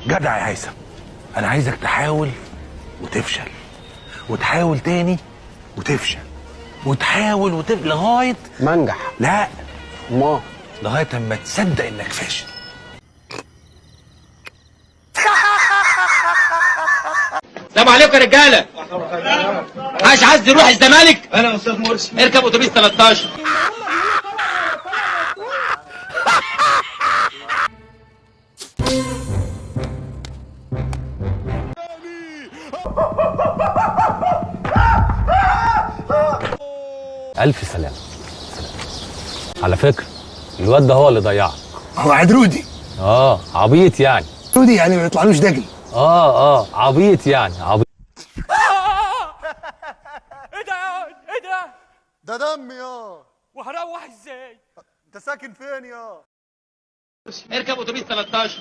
جدع يا هيثم، انا عايزك تحاول وتفشل وتحاول تاني وتفشل وتحاول لغايه ما انجح. لا، ما لغايه اما تصدق انك فاشل. السلام عليكم يا رجاله. عايز يروح الزمالك؟ انا استاذ مرسي. اركب اتوبيس 13. ألف سلامة. على فكرة الواد ده هو اللي ضيعك. هو عدرودي. عبيط يعني. عدرودي يعني ما يطلعلوش دجل. عبيط يعني عبيط. ايه ده؟ ايه ده؟ ده دم يا. وهروح ازاي؟ انت ساكن فين يا؟ اركب اتوبيس 13.